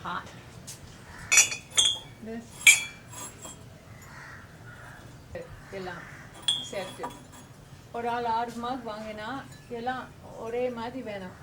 Hot. This எல்லாம் சேர்த்து ஒரு ஆள் 6 மார்க் வாங்கினா எல்லாம் ஒரே மாதிரி வேணும்.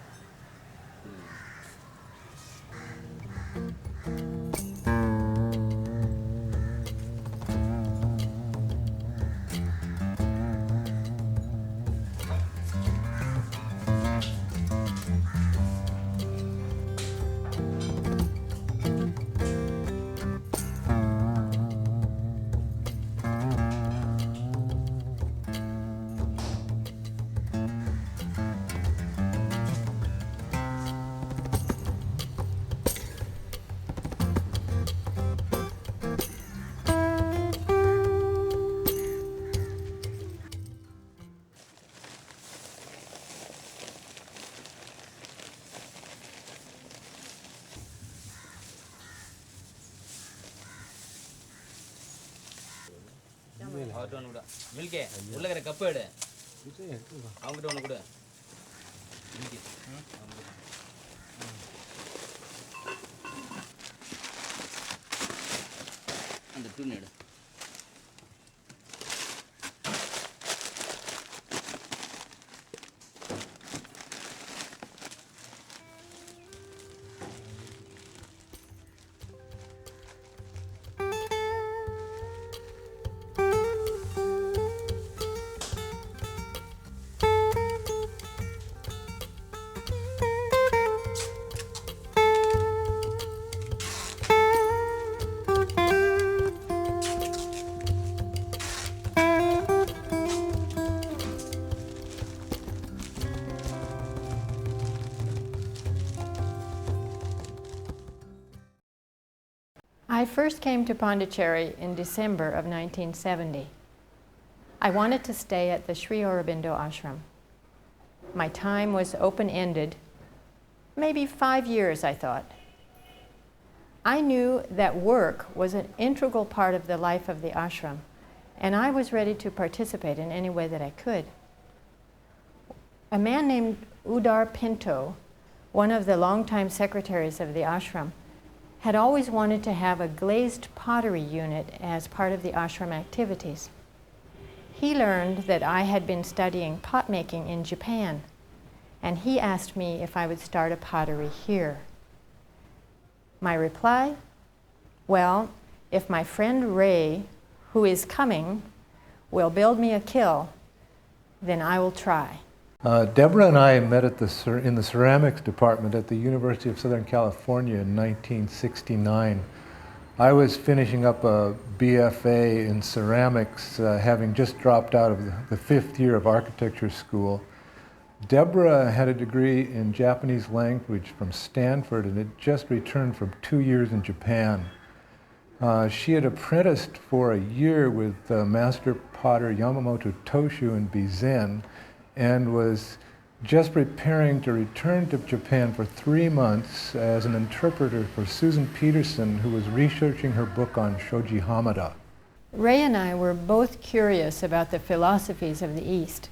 மில்கே உள்ள இருக்கிற கப்பு எடு அவங்ககிட்ட ஒன்று கொடு. அந்த துணி எடு. I first came to Pondicherry in December of 1970. I wanted to stay at the Sri Aurobindo ashram. My time was open-ended, maybe 5 years, I thought. I knew that work was an integral part of the life of the ashram, and I was ready to participate in any way that I could. A man named Udar Pinto, one of the longtime secretaries of the ashram, had always wanted to have a glazed pottery unit as part of the ashram activities. He learned that I had been studying pot making in Japan, and he asked me if I would start a pottery here. My reply? Well, if my friend Ray, who is coming, will build me a kiln, then I will try. Deborah and I met in the ceramics department at the University of Southern California in 1969. I was finishing up a BFA in ceramics, having just dropped out of the 5th year of architecture school. Deborah had a degree in Japanese language from Stanford and had just returned from 2 years in Japan. She had apprenticed for a year with master potter Yamamoto Toshu in Bizen, and was just preparing to return to Japan for 3 months as an interpreter for Susan Peterson, who was researching her book on Shoji Hamada. Ray and I were both curious about the philosophies of the East,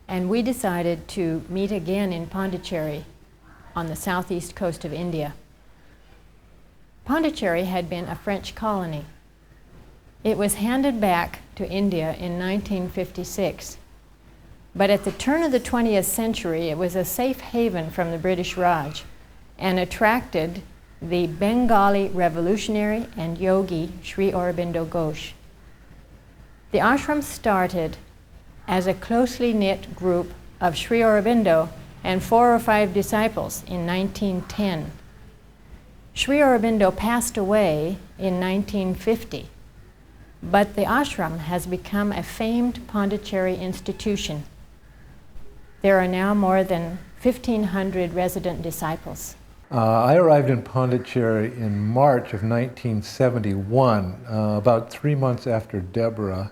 and we decided to meet again in Pondicherry on the southeast coast of India. Pondicherry had been a French colony. It was handed back to India in 1956. But at the turn of the 20th century, it was a safe haven from the British Raj and attracted the Bengali revolutionary and yogi Sri Aurobindo Ghosh. The ashram started as a closely knit group of Sri Aurobindo and 4 or 5 disciples in 1910. Sri Aurobindo passed away in 1950, but the ashram has become a famed Pondicherry institution. There are now more than 1,500 resident disciples. I arrived in Pondicherry in March of 1971, about 3 months after Deborah.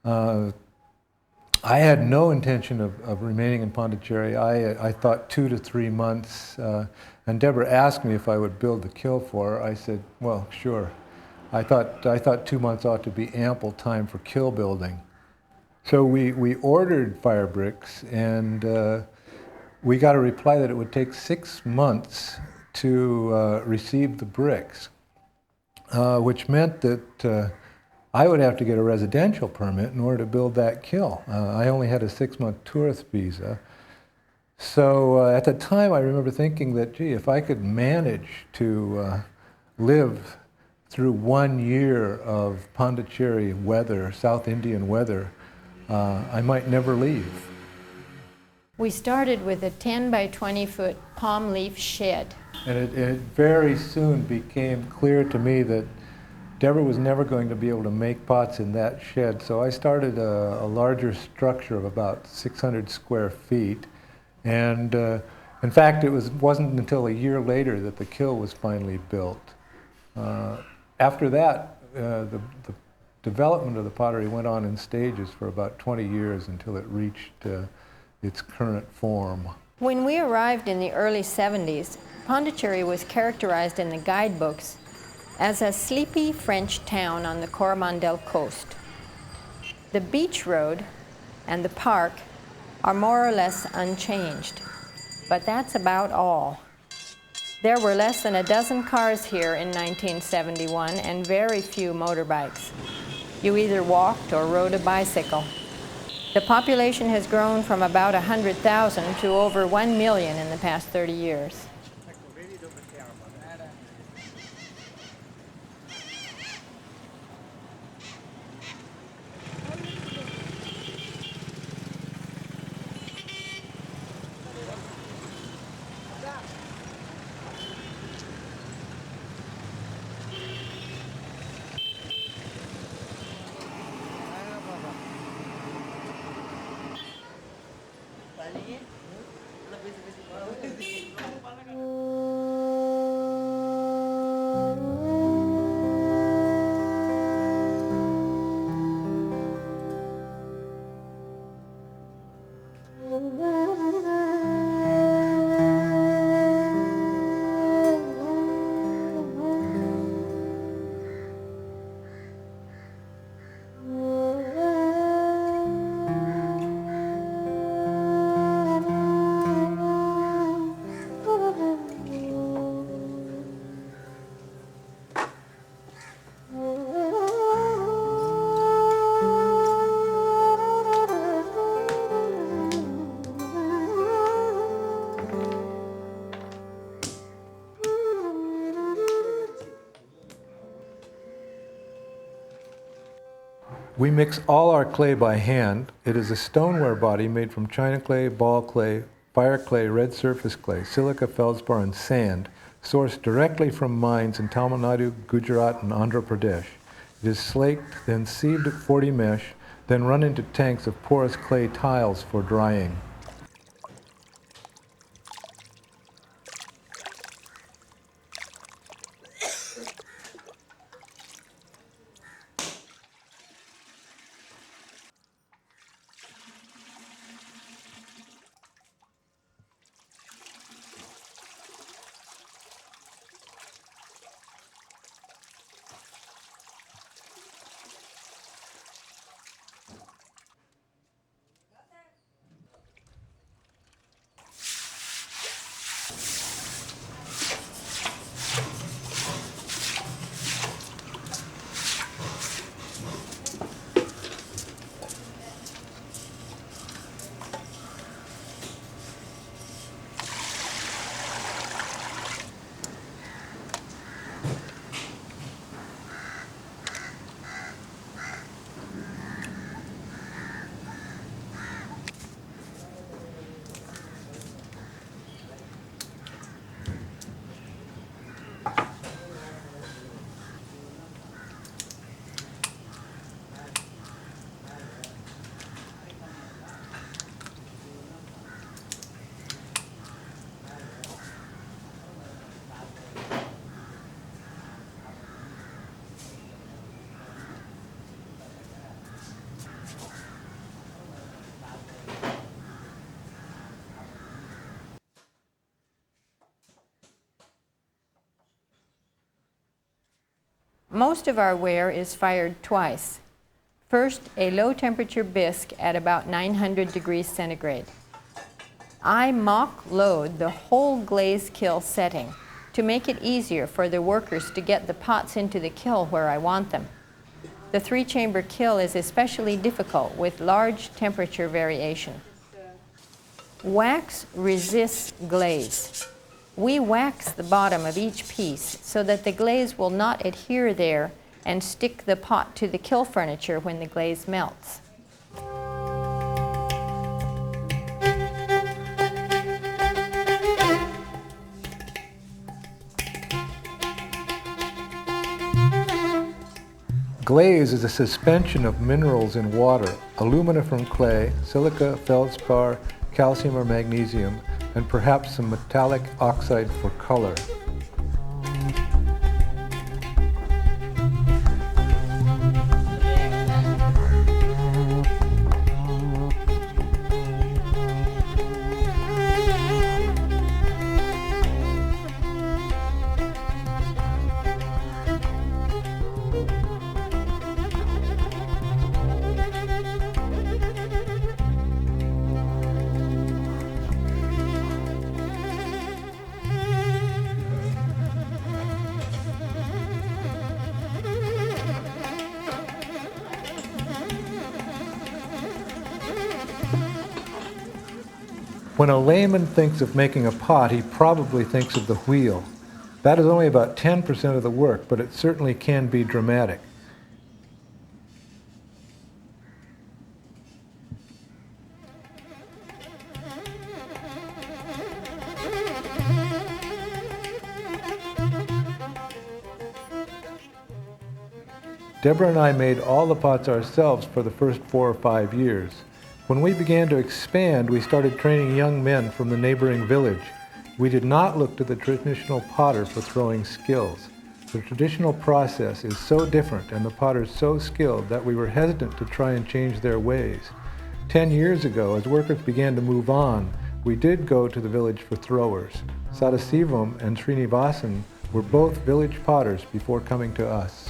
I had no intention of remaining in Pondicherry. I thought 2 to 3 months, and Deborah asked me if I would build the kiln for her. I said, well, sure. I thought 2 months ought to be ample time for kiln building. So we ordered fire bricks, and we got a reply that it would take 6 months to receive the bricks, which meant that I would have to get a residential permit in order to build that kiln. I only had a 6-month tourist visa. So at the time I remember thinking that, gee, if I could manage to live through 1 year of Pondicherry weather, South Indian weather, I might never leave. We started with a 10 by 20 foot palm leaf shed. And it very soon became clear to me that Deborah was never going to be able to make pots in that shed, so I started a larger structure of about 600 square feet. And in fact, it wasn't until a year later that the kiln was finally built. After that, the development of the pottery went on in stages for about 20 years until it reached its current form. When we arrived in the early 70s, Pondicherry was characterized in the guidebooks as a sleepy French town on the Coromandel coast. The beach road and the park are more or less unchanged, but that's about all. There were less than a dozen cars here in 1971 and very few motorbikes. You either walked or rode a bicycle. The population has grown from about 100,000 to over 1 million in the past 30 years. We mix all our clay by hand. It is a stoneware body made from china clay, ball clay, fire clay, red surface clay, silica, feldspar, and sand, sourced directly from mines in Tamil Nadu, Gujarat, and Andhra Pradesh. It is slaked, then sieved at 40 mesh, then run into tanks of porous clay tiles for drying. Most of our ware is fired twice. First, a low-temperature bisque at about 900 degrees centigrade. I mock load the whole glaze kiln setting to make it easier for the workers to get the pots into the kiln where I want them. The three-chamber kiln is especially difficult with large temperature variation. Wax resists glaze. We wax the bottom of each piece so that the glaze will not adhere there and stick the pot to the kiln furniture when the glaze melts. Glaze is a suspension of minerals in water, alumina from clay, silica, feldspar, calcium or magnesium, and perhaps some metallic oxide for color. When a layman thinks of making a pot, he probably thinks of the wheel. That is only about 10% of the work, but it certainly can be dramatic. Deborah and I made all the pots ourselves for the first 4 or 5 years. When we began to expand, we started training young men from the neighboring village. We did not look to the traditional potter for throwing skills. The traditional process is so different and the potters so skilled that we were hesitant to try and change their ways. 10 years ago, as workers began to move on, we did go to the village for throwers. Sadasivam and Srinivasan were both village potters before coming to us.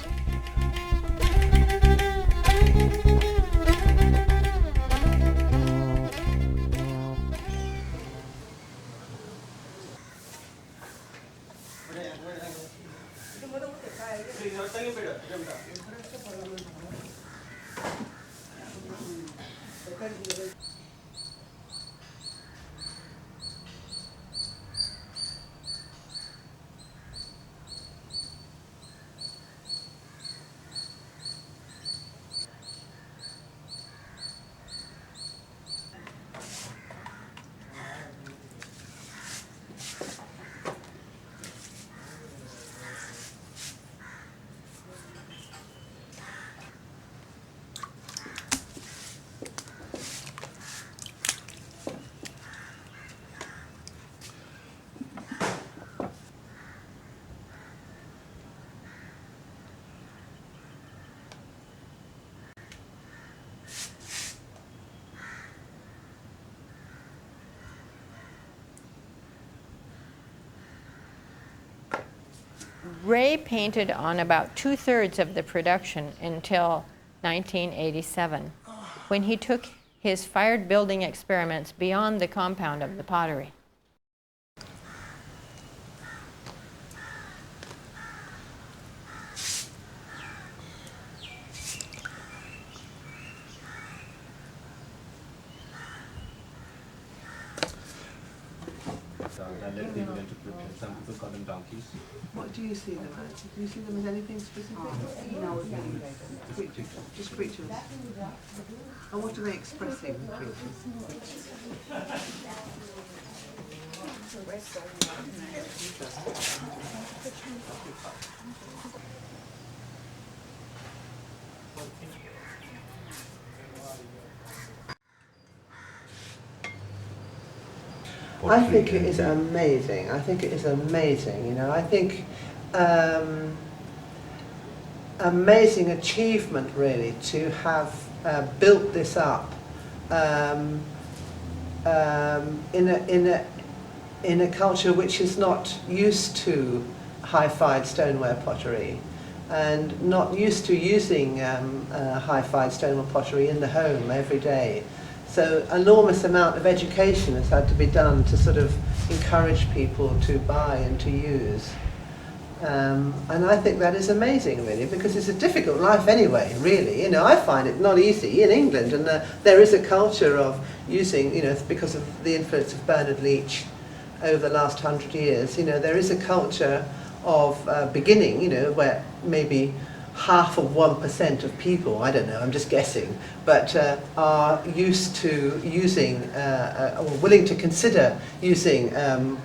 Ray painted on about 2/3 of the production until 1987, when he took his fired building experiments beyond the compound of the pottery. Some people call them donkeys. What do you see them as? Do you see them as anything specific? No, creatures. Just creatures. And what are they expressing, the creatures? I think it is amazing. I think it is amazing. You know, I think amazing achievement really to have built this up in a culture which is not used to high-fired stoneware pottery. and not used to using high-fired stone pottery in the home every day. So enormous amount of education has had to be done to sort of encourage people to buy and to use. And I think that is amazing, really, because it's a difficult life anyway, really. You know, I find it not easy in England, and there is a culture of using, you know, because of the influence of Bernard Leach over the last 100 years, you know, there is a culture of beginning, you know, where maybe half of 1% of people, I don't know, I'm just guessing, but are used to using, or willing to consider using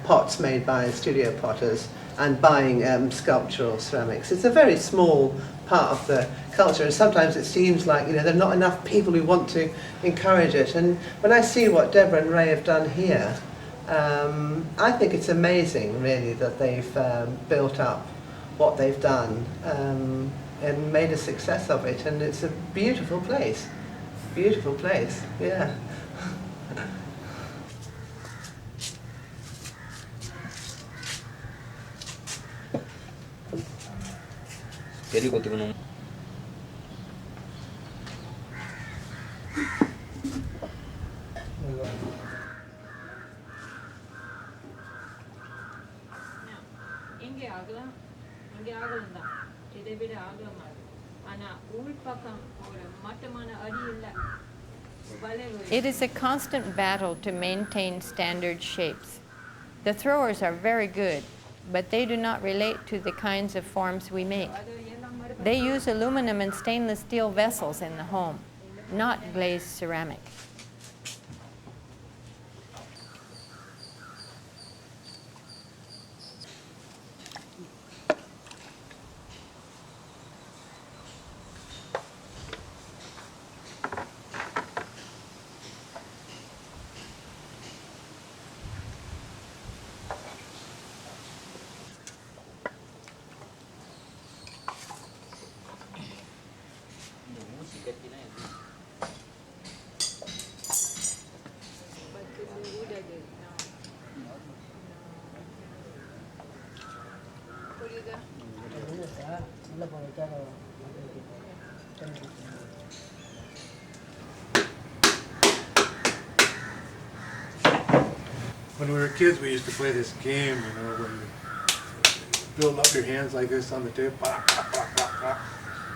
pots made by studio potters and buying sculptural ceramics. It's a very small part of the culture, and sometimes it seems like, you know, there are not enough people who want to encourage it. And when I see what Deborah and Ray have done here, I think it's amazing, really, that they've built up what they've done and made a success of it. And it's a beautiful place. Beautiful place, yeah. Very good. It is a constant battle to maintain standard shapes. The throwers are very good, but they do not relate to the kinds of forms we make. They use aluminum and stainless steel vessels in the home, not glazed ceramic. When we were kids, we used to play this game, you know, when you build up your hands like this on the table. Pop, pop, pop, pop, pop.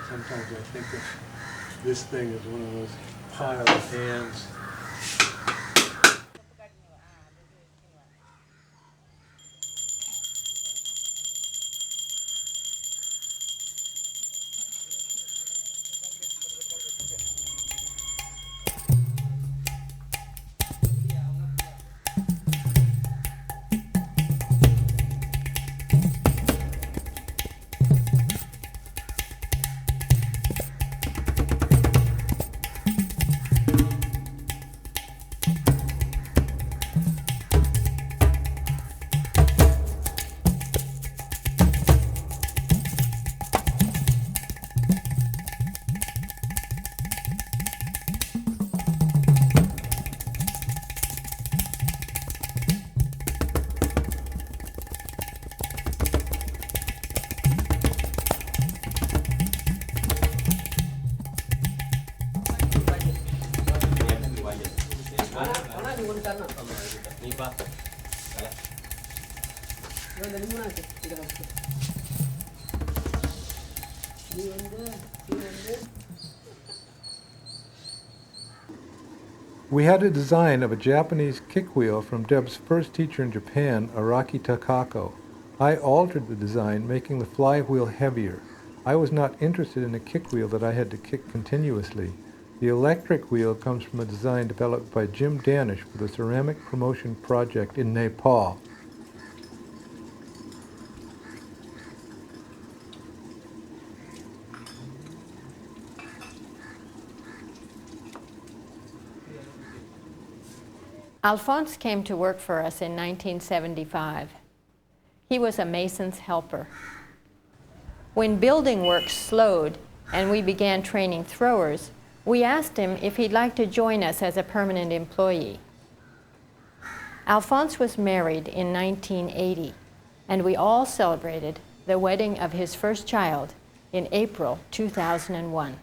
Sometimes I think that this thing is one of those pile of hands. We had a design of a Japanese kick wheel from Deb's first teacher in Japan, Araki Takako. I altered the design, making the flywheel heavier. I was not interested in a kick wheel that I had to kick continuously. The electric wheel comes from a design developed by Jim Danish for the Ceramic Promotion Project in Nepal. Alphonse came to work for us in 1975. He was a mason's helper. When building work slowed and we began training throwers, we asked him if he'd like to join us as a permanent employee. Alphonse was married in 1980, and we all celebrated the wedding of his first child in April 2001.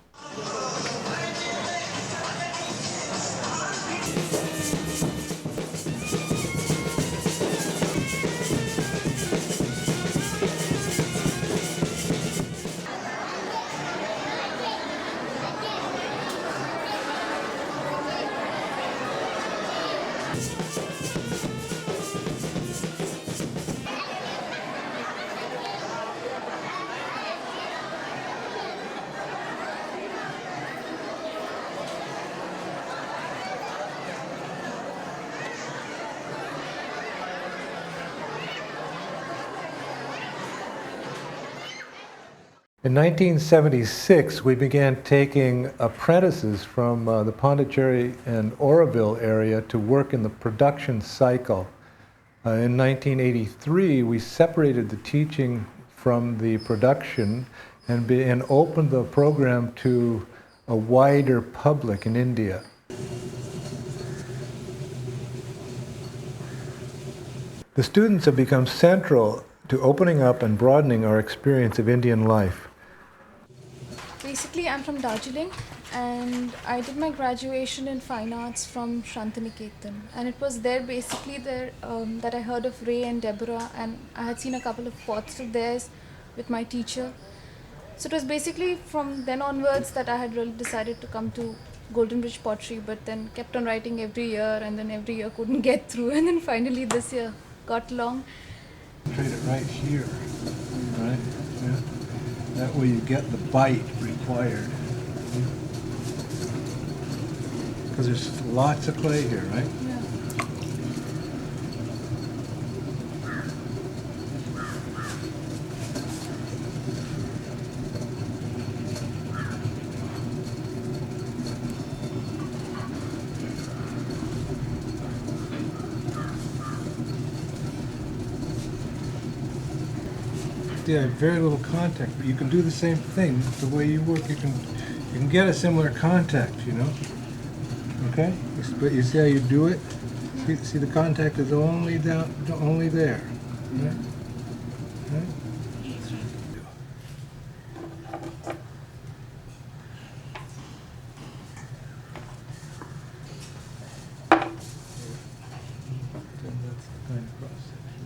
In 1976, we began taking apprentices from the Pondicherry and Auroville area to work in the production cycle. In 1983, we separated the teaching from the production and opened the program to a wider public in India. The students have become central to opening up and broadening our experience of Indian life. Basically, I'm from Darjeeling and I did my graduation in Fine Arts from Shantiniketan. And it was there that I heard of Ray and Deborah, and I had seen a couple of pots of theirs with my teacher. So it was basically from then onwards that I had really decided to come to Golden Bridge Pottery, but then kept on writing every year, and then every year couldn't get through, and then finally this year got along. Trade it right here, right? Yeah. That way you get the bite required. Because there's lots of clay here, right? Yeah. Yeah, very little contact, but you can do the same thing. The way you work, you can get a similar contact, you know. Okay, but you see how you do it. See the contact is only there. Right? Right? That's the kind of cross section.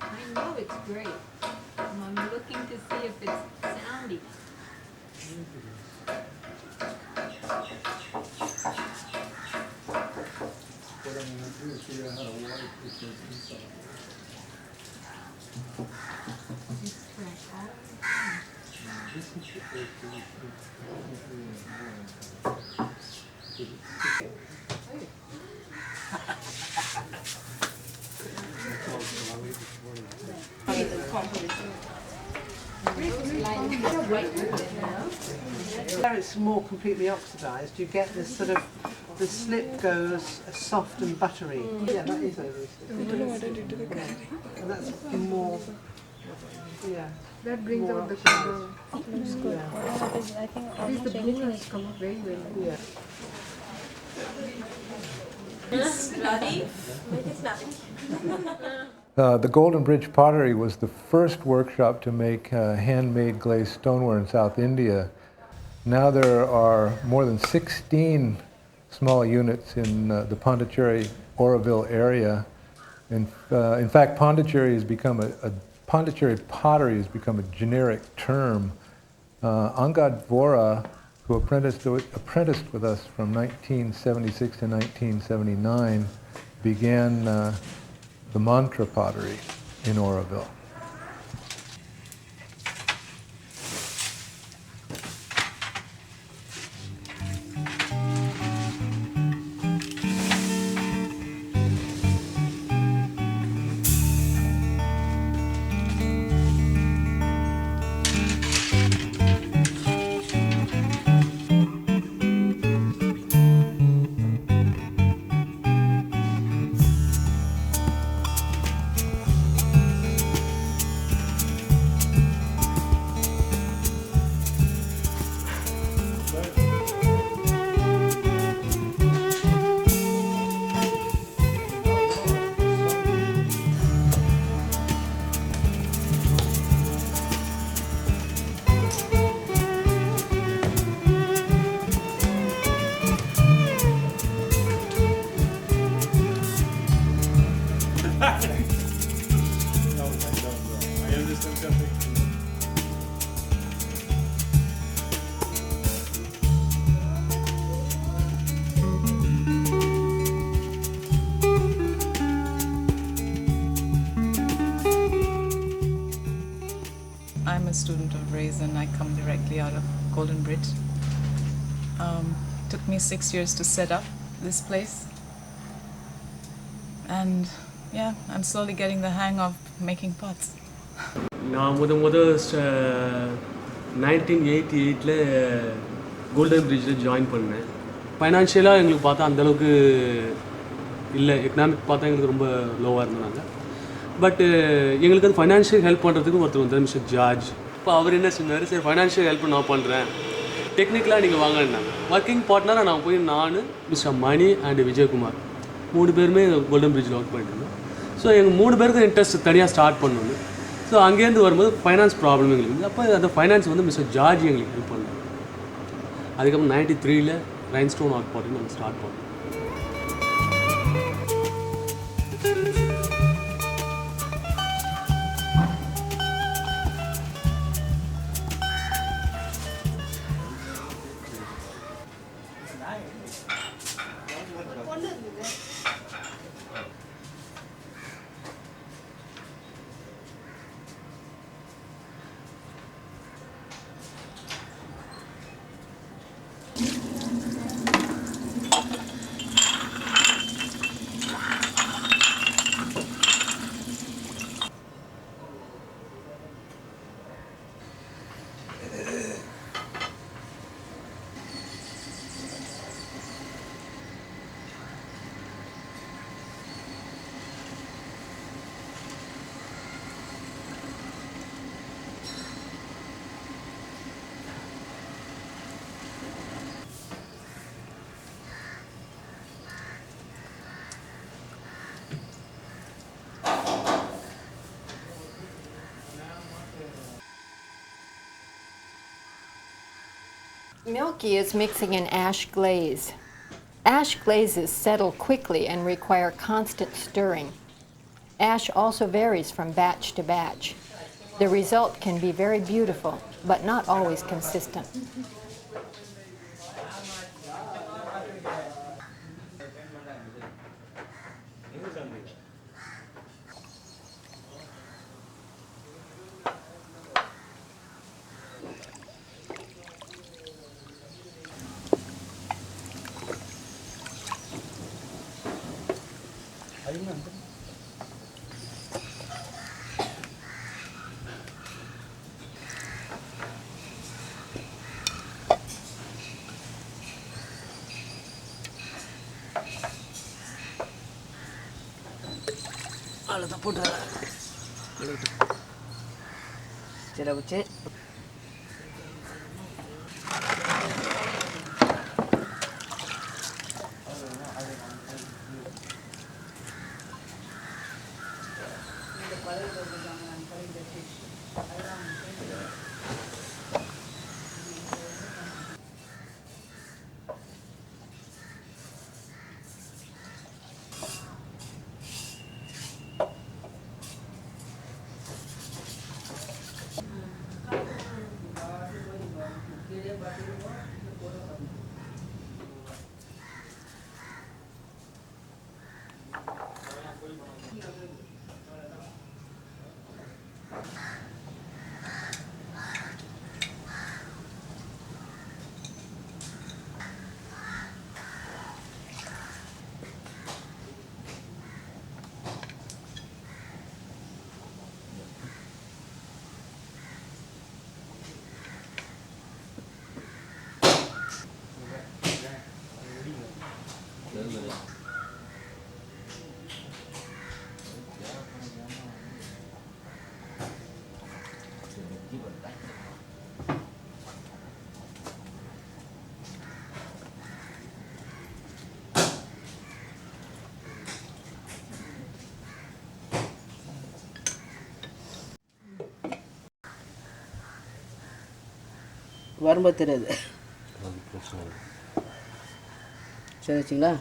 I know it's great. I'm looking to see if it's soundy. What I'm going to do is figure out how to waterproof this inside. Just crack all the time. This is the Where it's more completely oxidised, you get this sort of, the slip goes soft and buttery. Yeah, that is over. And that's more, yeah. That brings out the color. Looks good. I think almost everything has come up very well. Yeah. The Golden Bridge Pottery was the first workshop to make handmade glazed stoneware in South India. Now there are more than 16 small units in the Pondicherry, Auroville area. In fact, Pondicherry has become Pondicherry pottery has become a generic term. Angad Vora, who apprenticed with us from 1976 to 1979, began the mantra pottery in Auroville. I'm a student of Ray's and I come directly out of Golden Bridge. Took me 6 years to set up this place. And yeah, I'm slowly getting the hang of making pots. நான் முதல் 1988ல golden பிரிட்ஜில் join பண்ணேன். ஃபைனான்ஷியலாக எங்களுக்கு பார்த்தா அந்தளவுக்கு இல்லை, economic பார்த்தா எங்களுக்கு ரொம்ப லோவாக இருந்தாங்க. பட்டு எங்களுக்கு வந்து ஃபைனான்ஷியல் ஹெல்ப் பண்ணுறதுக்கு ஒருத்தர் வந்தார், மிஸ்டர் ஜார்ஜ். இப்போ அவர் என்ன சொன்னார், சரி ஃபைனான்ஷியல் ஹெல்ப் நான் பண்ணுறேன், டெக்னிக்கலாக நீங்கள் வாங்கினாங்க. ஒர்க்கிங் பார்ட்னராக நான் போய் நான், மிஸ்டர் மணி அண்ட் விஜயகுமார் 3 பேருமே கோல்டன் பிரிட்ஜில் ஒர்க் பண்ணிட்டு இருந்தோம். ஸோ எங்கள் 3 பேருக்கு இன்ட்ரெஸ்ட் தனியாக ஸ்டார்ட் பண்ணணும். ஸோ அங்கேருந்து வரும்போது ஃபைனான்ஸ் ப்ராப்ளம் எங்களுக்கு இருந்தது. அப்போ அந்த ஃபைனான்ஸ் வந்து மிஸ்டர் ஜார்ஜ் எங்களுக்கு ஹெல்ப் பண்ணாங்க. அதுக்கப்புறம் 93ல் ரைன்ஸ்டோன் ஒர்க் பார்ட்டி நாங்கள் ஸ்டார்ட் பண்ணோம். Milky is mixing an ash glaze. Ash glazes settle quickly and require constant stirring. Ash also varies from batch to batch. The result can be very beautiful, but not always consistent. அவ்வளோதான் போட்டு சரி வச்சு வரும்போது தெரியாது. சரி வச்சிங்களா?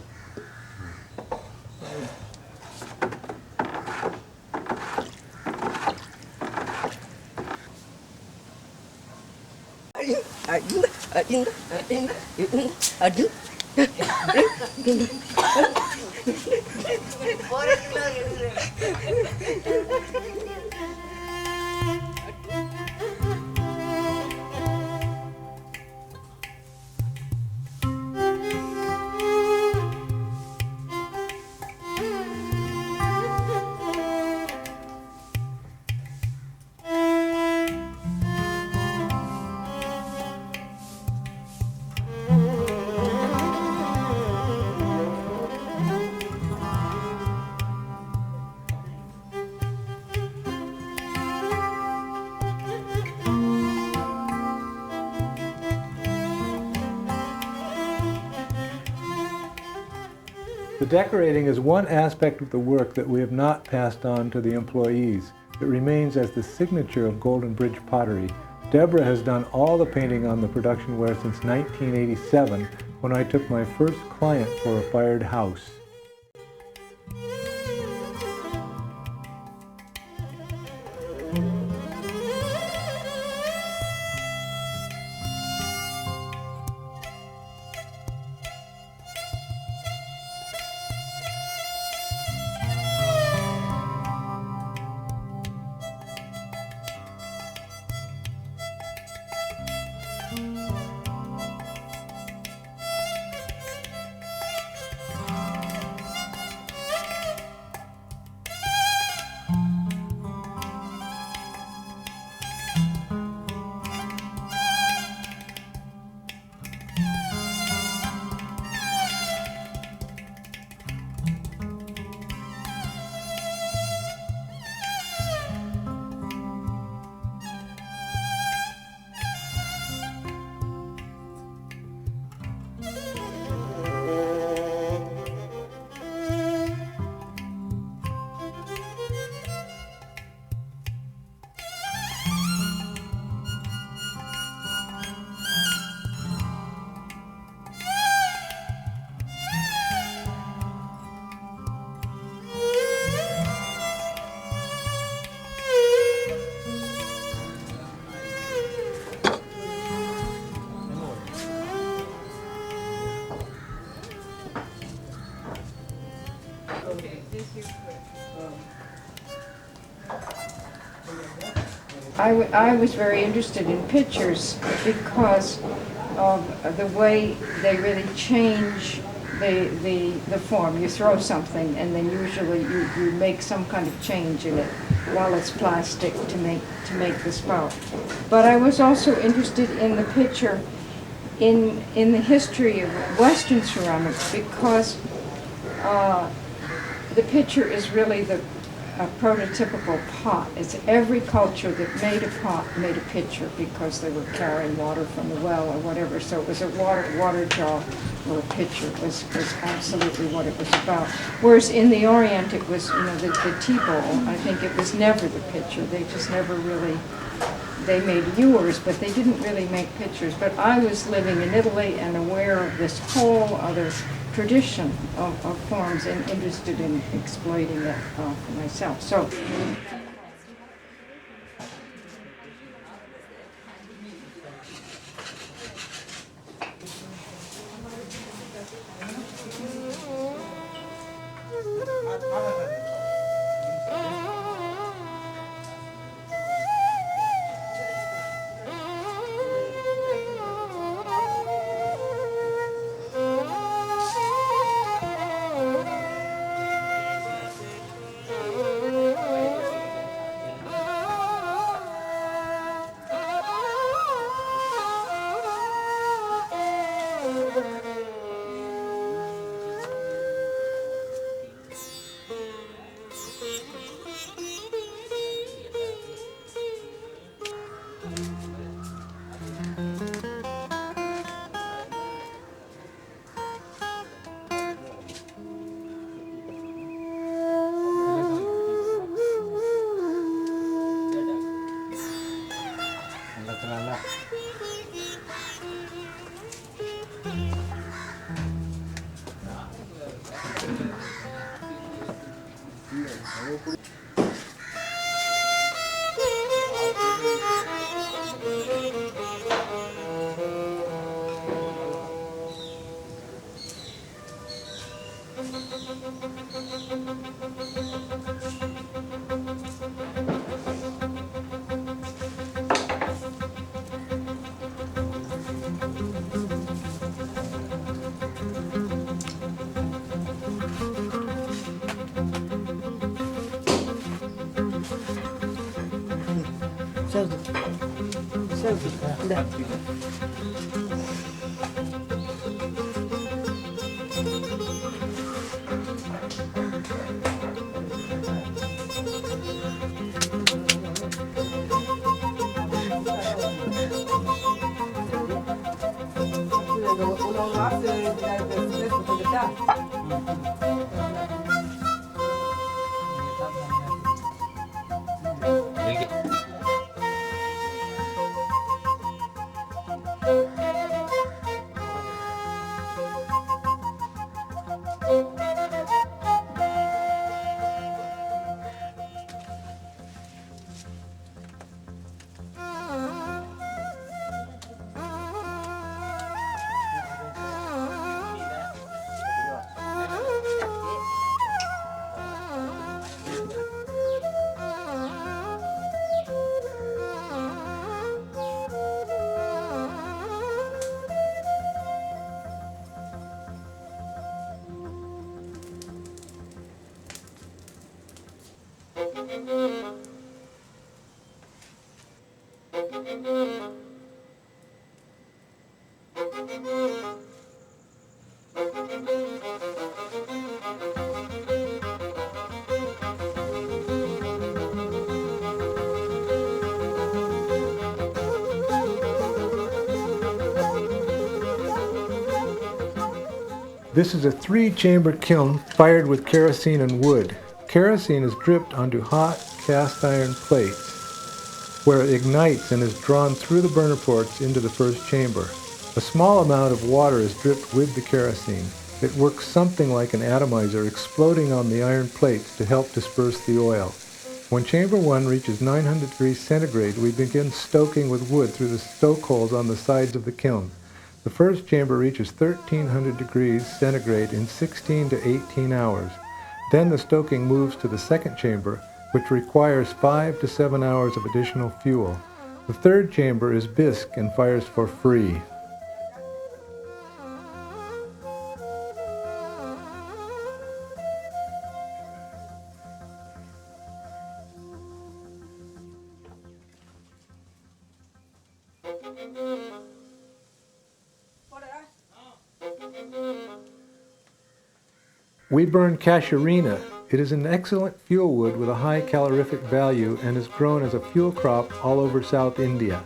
The decorating is one aspect of the work that we have not passed on to the employees. It remains as the signature of Golden Bridge Pottery. Deborah has done all the painting on the production ware since 1987, when I took my first client for a fired house. I was very interested in pictures because of the way they really change the form. You throw something and then usually you make some kind of change in it while it's plastic to make the spout. But I was also interested in the picture in the history of Western ceramics because the picture is really a prototypical pot. It's every culture that made a pot made a pitcher because they were carrying water from the well or whatever. So it was a water jar or a pitcher was absolutely what it was about. Whereas in the Orient it was, the tea bowl. I think it was never the pitcher. They just never really, they made ewers, but they didn't really make pitchers. But I was living in Italy and aware of this whole other tradition of forms and interested in exploiting it for myself. So. Serve. இந்த. This is a 3-chamber kiln fired with kerosene and wood. Kerosene is dripped onto hot cast iron plates where it ignites and is drawn through the burner ports into the first chamber. A small amount of water is dripped with the kerosene. It works something like an atomizer, exploding on the iron plates to help disperse the oil. When chamber 1 reaches 900 degrees centigrade, we begin stoking with wood through the stoke holes on the sides of the kiln. The first chamber reaches 1300 degrees centigrade in 16 to 18 hours. Then the stoking moves to the second chamber, which requires 5 to 7 hours of additional fuel. The third chamber is bisque and fires for free. We burn casuarina. It is an excellent fuel wood with a high calorific value and is grown as a fuel crop all over South India.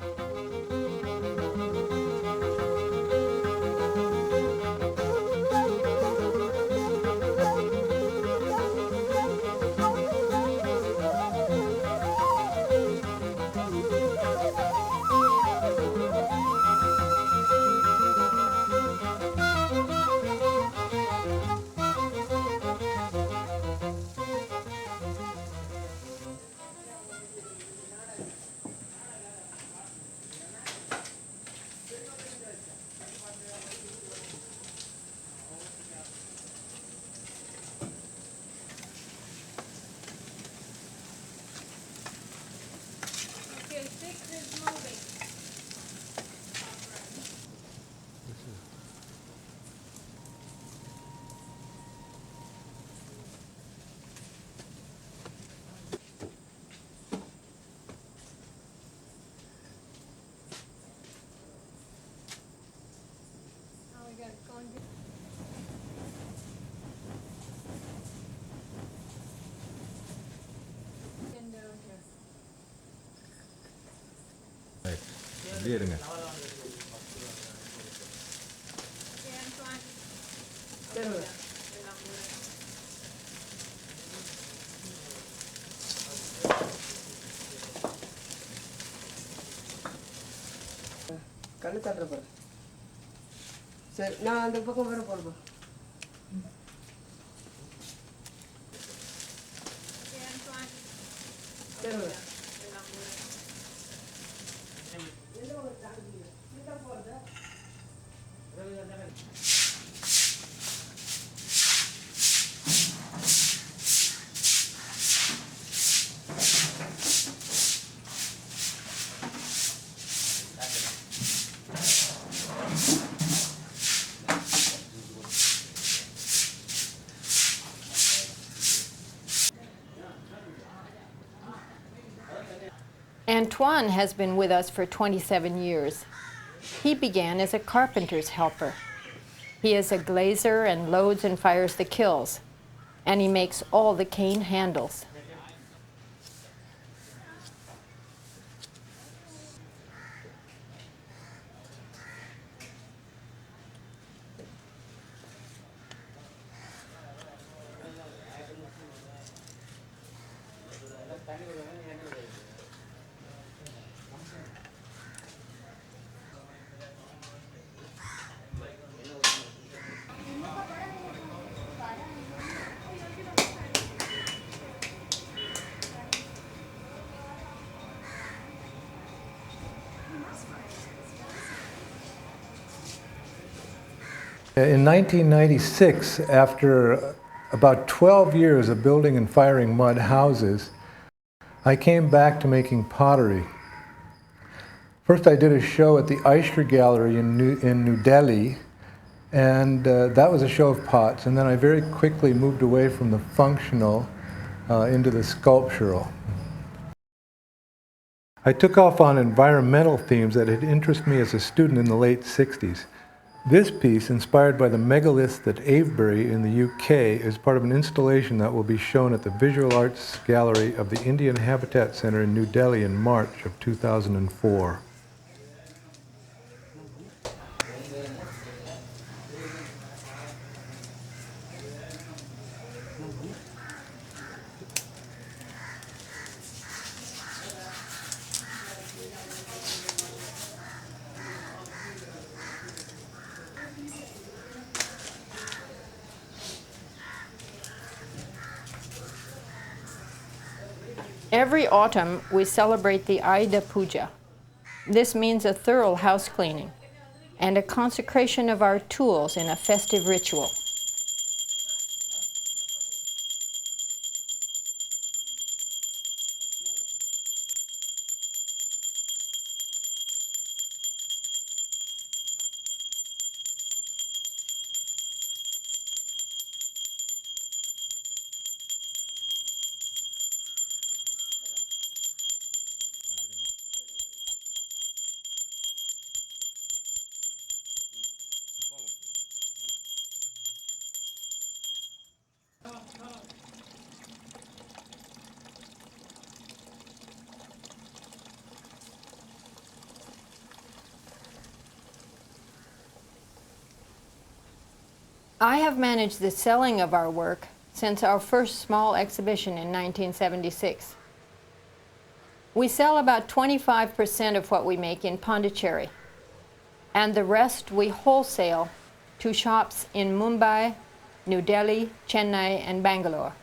கண்ணு தட்டுற பாரு. சரி நான் அந்த பக்கம் வர போறேன். Antoine has been with us for 27 years. He began as a carpenter's helper. He is a glazer and loads and fires the kilns, and he makes all the cane handles. In 1996, after about 12 years of building and firing mud houses, I came back to making pottery. First I did a show at the Aishra Gallery in New Delhi, and that was a show of pots, and then I very quickly moved away from the functional into the sculptural. I took off on environmental themes that had interested me as a student in the late 60s. This piece, inspired by the megaliths at Avebury in the UK, is part of an installation that will be shown at the Visual Arts Gallery of the Indian Habitat Centre in New Delhi in March of 2004. Every autumn, we celebrate the Ayudha Puja. This means a thorough house cleaning and a consecration of our tools in a festive ritual. I have managed the selling of our work since our first small exhibition in 1976. We sell about 25% of what we make in Pondicherry, and the rest we wholesale to shops in Mumbai, New Delhi, Chennai, and Bangalore.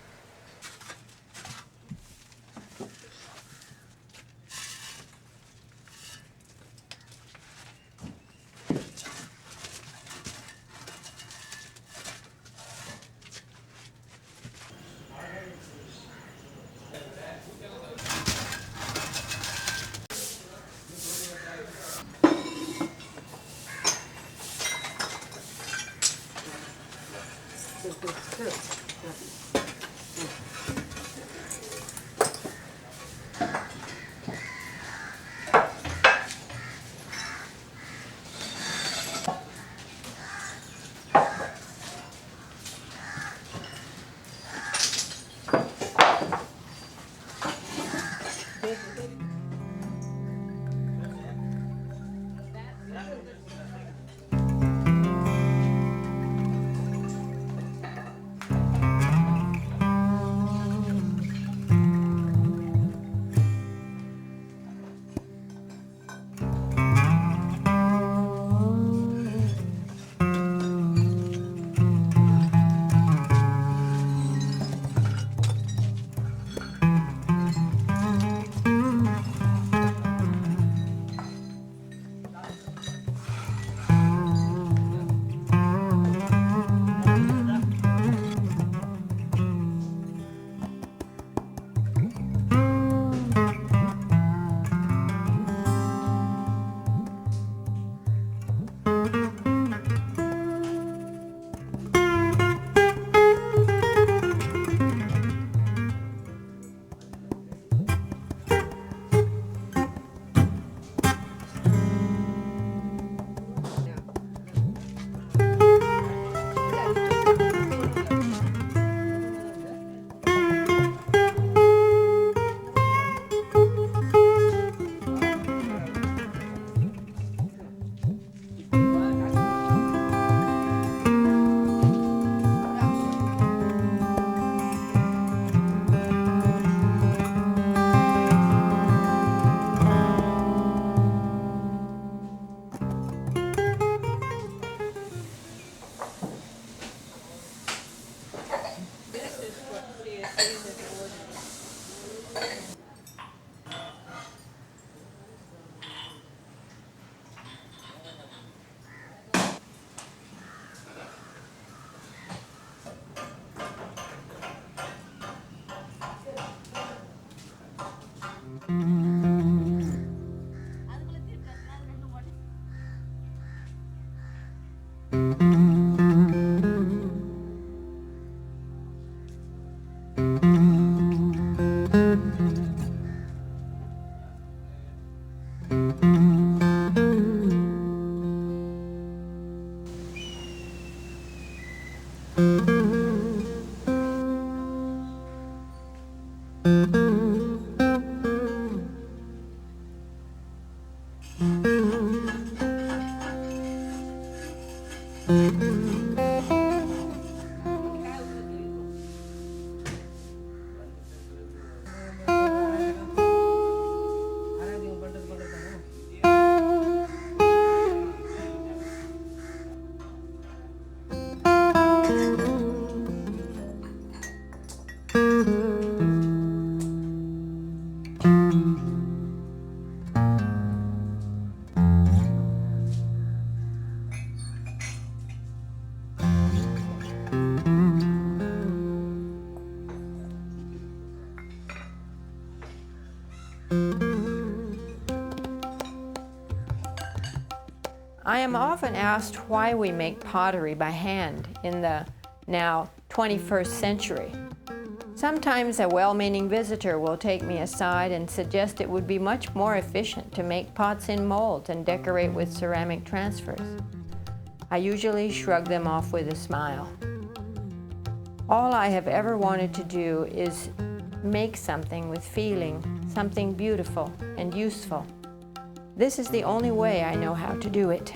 I am often asked why we make pottery by hand in the now 21st century. Sometimes a well-meaning visitor will take me aside and suggest it would be much more efficient to make pots in molds and decorate with ceramic transfers. I usually shrug them off with a smile. All I have ever wanted to do is make something with feeling, something beautiful and useful. This is the only way I know how to do it.